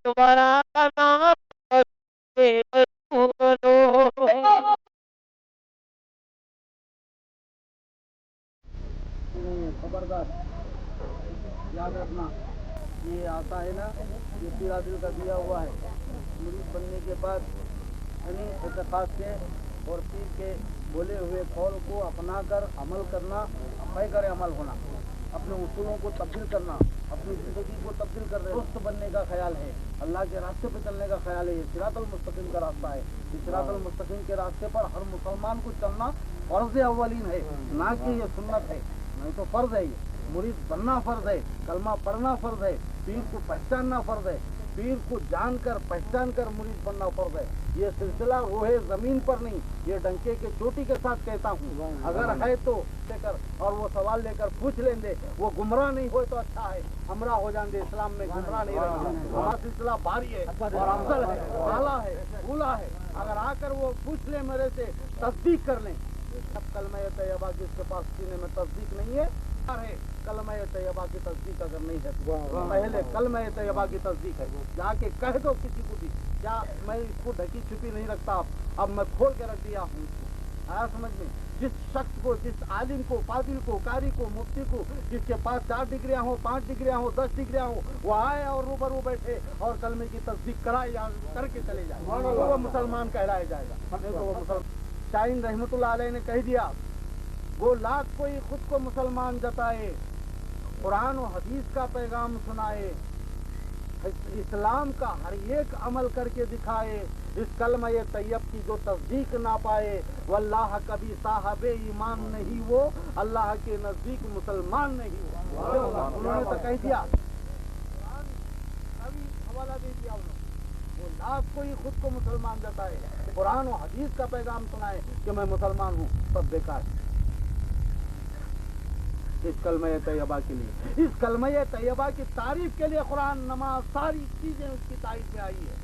तुम्हारा नाम खबरदार याद रखना, ये आता है ना, ये पीरा दिल का दिया हुआ है। मुरीद बनने के बाद यानी एतकाद के और पीर के बोले हुए कौल को अपना कर अमल करना, पैकर अमल होना, अपने उसूलों को तब्दील करना, अपनी ज़िंदगी को तब्दील कर रहे दुरुस्त बनने का ख्याल है, अल्लाह के रास्ते पे चलने का ख्याल है। ये सिरातुल मुस्तकीम का रास्ता है। इस सिरातुल मुस्तकीम के रास्ते पर हर मुसलमान को चलना फर्ज अव्वलीन है, ना कि ये सुन्नत है। नहीं तो फर्ज है, ये मुरीद बनना फर्ज है, कलमा पढ़ना फर्ज है, पीर को पहचानना फर्ज है, पीर को जानकर पहचान कर मुरीद बनना फर्ज है। ये सिलसिला रोहे जमीन पर नहीं, ये डंके के चोटी के साथ कहता हूँ। अगर है तो लेकर और वो सवाल लेकर पूछ लेंगे, वो गुमराह नहीं हो तो अच्छा है, हमरा हो जाएंगे, इस्लाम में गुमराह नहीं रहना। हमारा सिलसिला भारी है और अफजल है, आला है, ऊला है। अगर आकर वो पूछ ले मेरे से, तस्दीक कर लें। अब कलमा तैयबा जिसके पास सीने में तस्दीक नहीं है, कलमा तैयबा की तस्दीक अगर नहीं है तो पहले कलमा तैयबा की तस्दीक है। जाके कह दो किसी को भी, क्या मैं इसको ढकी छुपी नहीं रखता, अब मैं खोल के रख दिया हूँ। आया समझ में? जिस शख्स को, जिस आलिम को, फादिल को, कारी को, मुफ्ती को, जिसके पास 4 डिग्रियां हो, 5 डिग्रियां हो, 10 डिग्रियां हो, वो आए और रूबरू बैठे और कलमे की तस्दीक कराए या करके चले जाए, तो वो मुसलमान कहलाया जाएगा। नहीं तो वो मुसलमान। शाहीन रहमतुल्लाह अलैह ने कह दिया, वो लाख कोई खुद को मुसलमान जताए, कुरान और हदीस का पैगाम सुनाए, इस्लाम का हर एक अमल करके दिखाए, इस कलमा तैयब की जो तस्दीक ना पाए, वल्लाह कभी साहबे ईमान नहीं वो, अल्लाह के नजदीक मुसलमान नहीं वो। उन्होंने तो कह दिया, अभी हवाला दे दिया उन्होंने, वो लाख कोई खुद को मुसलमान जताए, कुरान और हदीस का पैगाम सुनाए कि मैं मुसलमान हूँ, सब बेकार। इस कलमा तैयबा के लिए, इस कलमा तैयबा की तारीफ के लिए कुरान, नमाज, सारी चीजें उसकी तारीफ में आई है।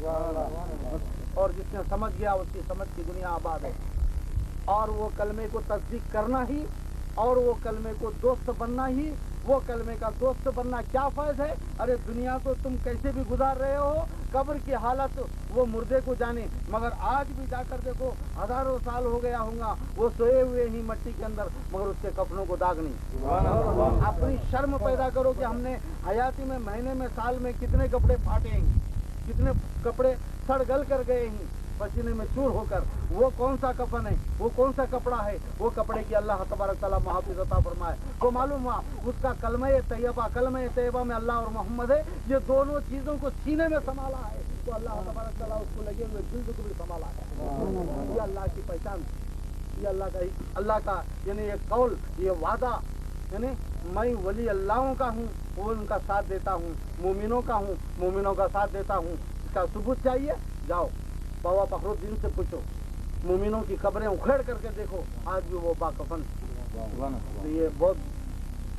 और जिसने समझ गया उसकी समझ की दुनिया आबाद है। और वो कलमे को तस्दीक करना ही, और वो कलमे को दोस्त बनना ही, वो कलमे का दोस्त बनना क्या फर्ज है। अरे दुनिया तो तुम कैसे भी गुजार रहे हो, कब्र की हालत वो मुर्दे को जाने, मगर आज भी जाकर देखो, हजारों साल हो गया होगा वो सोए हुए ही मट्टी के अंदर, मगर उसके कफनों को दाग नहीं। अपनी शर्म पैदा करो कि हमने हयाती में, महीने में, साल में कितने कपड़े फाटे हैं, कितने कपड़े सड़ गल कर गए हैं पसीने में चूर होकर। वो कौन सा कफन है, वो कौन सा कपड़ा है, वो कपड़े की अल्लाह तबारक तआला महफूज अता फरमाए। तो मालूम हुआ उसका कलमा तैयबा, कलमा तैयबा में अल्लाह और मोहम्मद है, ये दोनों चीजों को सीने में संभाला है, तो अल्लाह तबारक तआला उसको लगे हुए दिल को भी संभाला है। ये अल्लाह की पहचान, ये अल्लाह का यानी ये कौल, ये वादा, यानी मैं वली अल्लाहों का हूँ, वो उनका साथ देता हूँ, मोमिनों का हूँ, मोमिनों का साथ देता हूँ। इसका सबूत चाहिए, जाओ बाबा फखरुद्दीन से पूछो, मोमिनों की कब्रें उखेड़ करके देखो, आज भी वो बाकफन। तो ये बहुत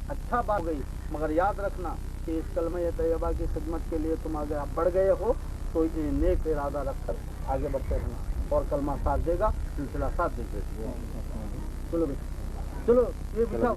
अच्छा बात गई, मगर याद रखना कि इस कलमा तैयबा की खिदमत के लिए तुम अगर आप बढ़ गए हो तो ये नेक इरादा रखकर आगे बढ़ते रहना, और कलमा साथ देगा, सिलसिला साथ देगा। चलो ये बिठाओ।